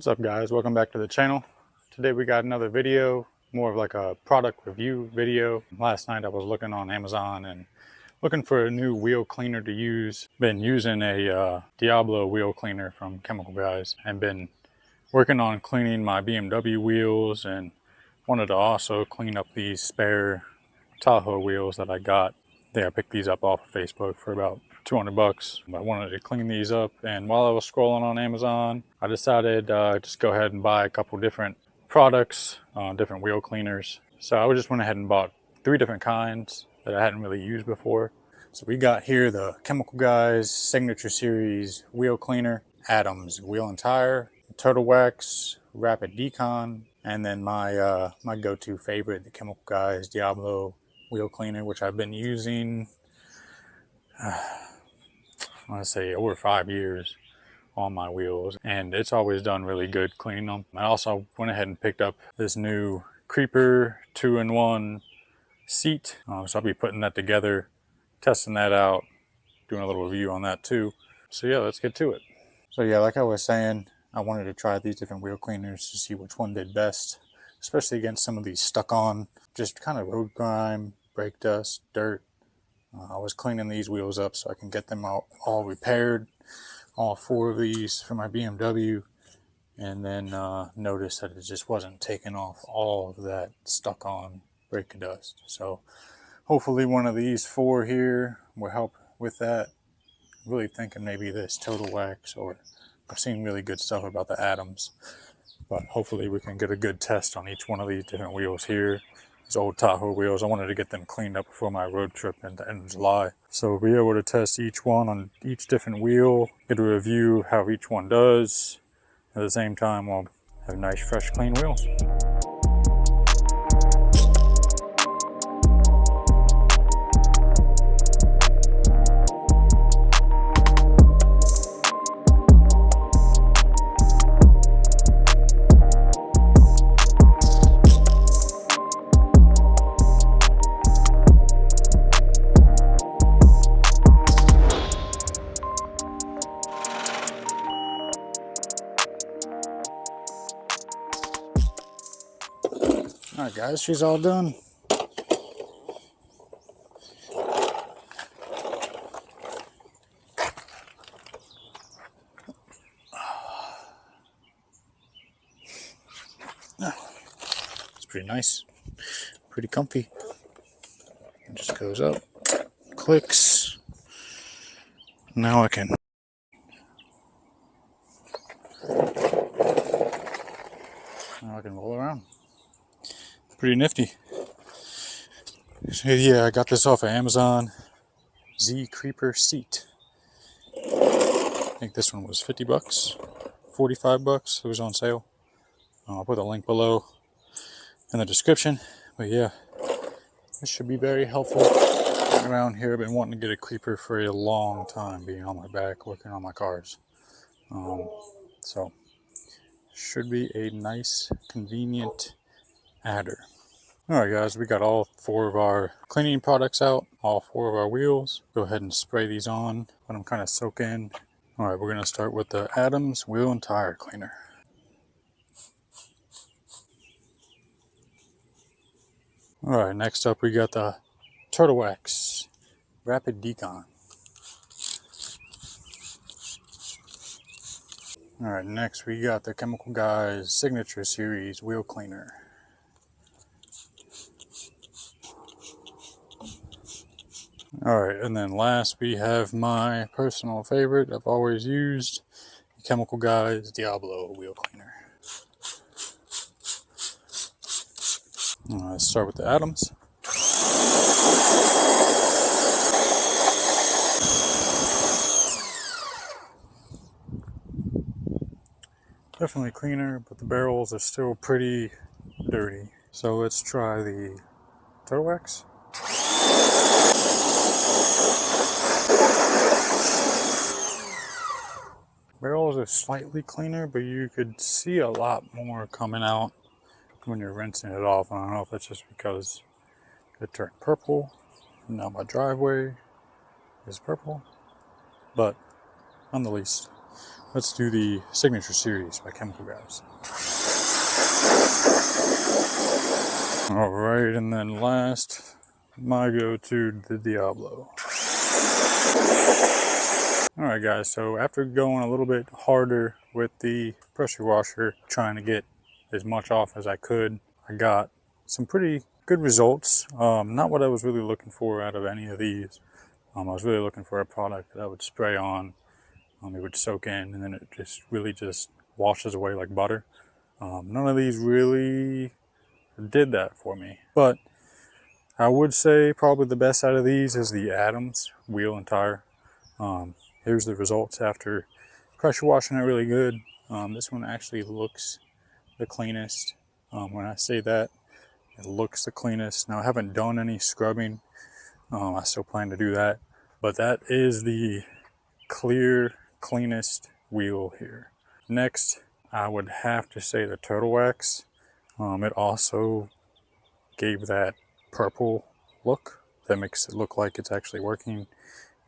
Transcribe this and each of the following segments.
What's up guys, welcome back to the channel. Today we got another video, more of like a product review video. Last night I was looking on Amazon and looking for a new wheel cleaner to use. Been using a Diablo wheel cleaner from Chemical Guys and been working on cleaning my BMW wheels, and wanted to also clean up these spare Tahoe wheels that I got. I think I picked these up off of Facebook for about 200 bucks. I wanted to clean these up, and while I was scrolling on Amazon, I decided just go ahead and buy a couple different products, different wheel cleaners. So I just went ahead and bought 3 different kinds that I hadn't really used before. So we got here the Chemical Guys Signature Series wheel cleaner, Adams wheel and tire, Turtle Wax, Rapid Decon, and then my my go-to favorite, the Chemical Guys Diablo wheel cleaner, which I've been using I want to say over 5 years on my wheels, and it's always done really good cleaning them. I also went ahead and picked up this new Creeper 2-in-1 seat, so I'll be putting that together, testing that out, doing a little review on that too. So yeah, let's get to it. So yeah, like I was saying, I wanted to try these different wheel cleaners to see which one did best, especially against some of these stuck on, just kind of road grime, brake dust, dirt. I was cleaning these wheels up so I can get them all repaired, all 4 of these for my BMW, and then noticed that it just wasn't taking off all of that stuck on brake dust. So hopefully one of these 4 here will help with that. I'm really thinking maybe this Total Wax, or I've seen really good stuff about the Adams, but hopefully we can get a good test on each one of these different wheels here. These old Tahoe wheels, I wanted to get them cleaned up before my road trip in the end of July. So we'll be able to test each one on each different wheel, get a review how each one does. At the same time, we'll have nice, fresh, clean wheels. Alright guys, she's all done. It's pretty nice, pretty comfy. It just goes up, clicks. Now I can roll around. Pretty nifty. So yeah, I got this off of Amazon. Z Creeper seat. I think this one was 50 bucks, 45 bucks. It was on sale. I'll put a link below in the description. But yeah, this should be very helpful. Around here, I've been wanting to get a Creeper for a long time, being on my back, working on my cars. So should be a nice, convenient adder. Alright guys, we got all 4 of our cleaning products out, all 4 of our wheels. Go ahead and spray these on, let them kind of soak in. Alright, we're going to start with the Adams wheel and tire cleaner. Alright, next up we got the Turtle Wax Rapid Decon. Alright, next we got the Chemical Guys Signature Series wheel cleaner. Alright, and then last we have my personal favorite I've always used, the Chemical Guys Diablo wheel cleaner. Let's start with the Adams. Definitely cleaner, but the barrels are still pretty dirty. So let's try the Turtle Wax. Barrels are slightly cleaner, but you could see a lot more coming out when you're rinsing it off. I don't know if that's just because it turned purple. Now my driveway is purple, but nonetheless, let's do the Signature Series by Chemical Guys. All right, and then last, my go-to, the Diablo. All right, guys, so after going a little bit harder with the pressure washer, trying to get as much off as I could, I got some pretty good results. Not what I was really looking for out of any of these. I was really looking for a product that I would spray on. It would soak in, and then it just really just washes away like butter. None of these really did that for me. But I would say probably the best out of these is the Adams wheel and tire. Here's the results after pressure washing it really good. This one actually looks the cleanest. When I say that, it looks the cleanest. Now, I haven't done any scrubbing. I still plan to do that. But that is the clear, cleanest wheel here. Next, I would have to say the Turtle Wax. It also gave that purple look that makes it look like it's actually working,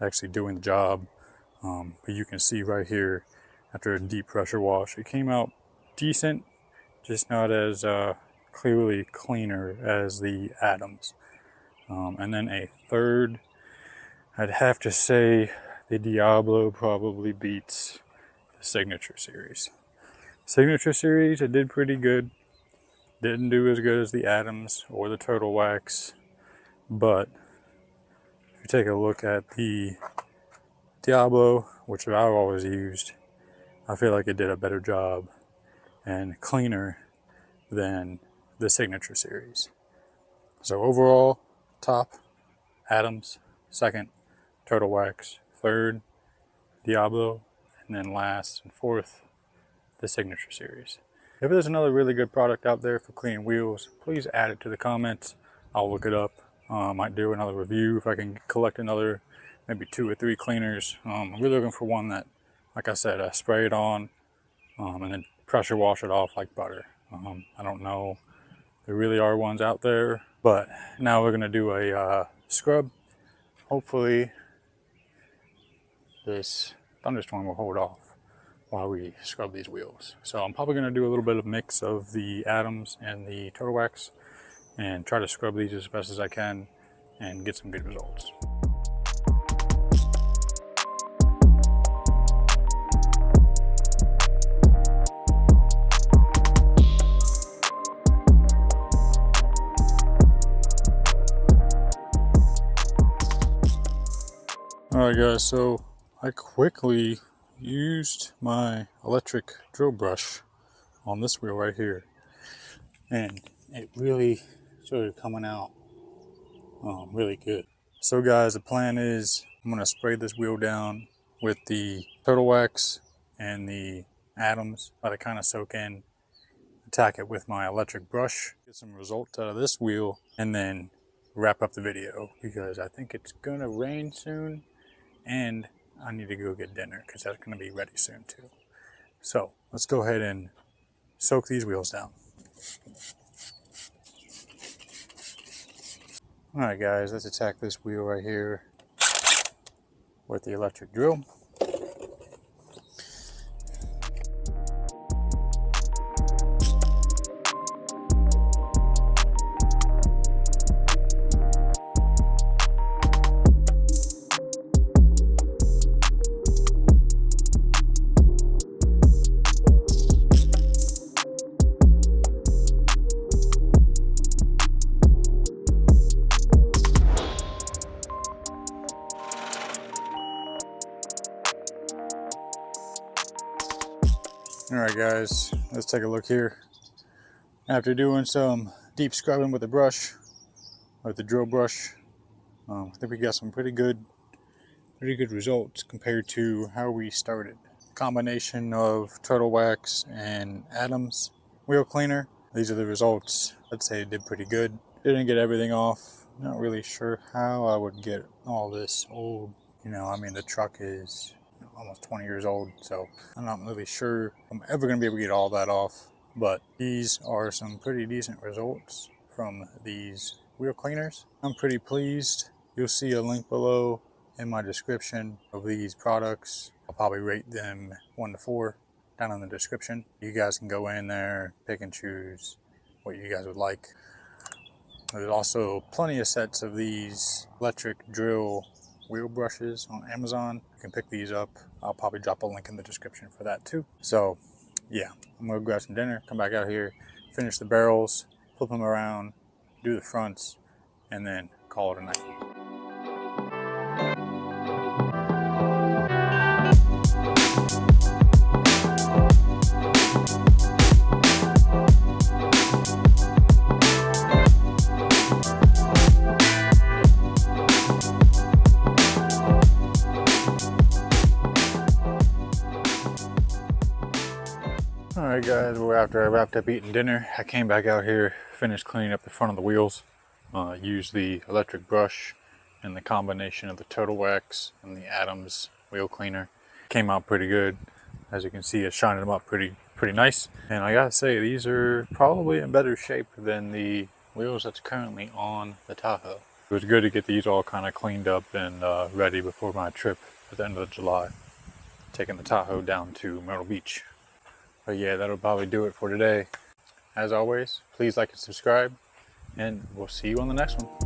actually doing the job. But you can see right here, after a deep pressure wash, it came out decent, just not as clearly cleaner as the Adams. And then a third, I'd have to say the Diablo probably beats the Signature Series. Signature Series, it did pretty good. Didn't do as good as the Adams or the Turtle Wax. But if you take a look at the Diablo, which I've always used, I feel like it did a better job and cleaner than the Signature Series. So overall, top, Adams, second, Turtle Wax, third, Diablo, and then last and fourth, the Signature Series. If there's another really good product out there for cleaning wheels, please add it to the comments. I'll look it up. I might do another review if I can collect another, maybe 2 or 3 cleaners. I'm really looking for one that, like I said, I spray it on and then pressure wash it off like butter. I don't know, there really are ones out there, but now we're gonna do a scrub. Hopefully this thunderstorm will hold off while we scrub these wheels. So I'm probably gonna do a little bit of mix of the Adams and the Turtle Wax and try to scrub these as best as I can and get some good results. Alright guys, so I quickly used my electric drill brush on this wheel right here, and it really started coming out really good. So guys, the plan is I'm going to spray this wheel down with the Turtle Wax and the Adams, let it kind of soak in, attack it with my electric brush, get some results out of this wheel, and then wrap up the video because I think it's going to rain soon and I need to go get dinner because that's going to be ready soon too. So let's go ahead and soak these wheels down. Alright guys, let's attack this wheel right here with the electric drill. Alright guys, let's take a look here. After doing some deep scrubbing with the brush, with the drill brush, I think we got some pretty good results compared to how we started. Combination of Turtle Wax and Adams wheel cleaner. These are the results. I'd say it did pretty good. Didn't get everything off. Not really sure how I would get all this old. You know, I mean, the truck is almost 20 years old, so I'm not really sure I'm ever going to be able to get all that off. But these are some pretty decent results from these wheel cleaners. I'm pretty pleased. You'll see a link below in my description of these products. I'll probably rate them 1 to 4 down in the description. You guys can go in there, pick and choose what you guys would like. There's also plenty of sets of these electric drill wheel brushes on Amazon. You can pick these up. I'll probably drop a link in the description for that too. So yeah, I'm gonna grab some dinner, come back out here, finish the barrels, flip them around, do the fronts, and then call it a night. Alright guys, well, after I wrapped up eating dinner, I came back out here, finished cleaning up the front of the wheels. Used the electric brush and the combination of the Total Wax and the Adams wheel cleaner. Came out pretty good. As you can see, it's shining them up pretty nice. And I gotta say, these are probably in better shape than the wheels that's currently on the Tahoe. It was good to get these all kind of cleaned up and ready before my trip at the end of July, taking the Tahoe down to Myrtle Beach. But yeah, that'll probably do it for today. As always, please like and subscribe, and we'll see you on the next one.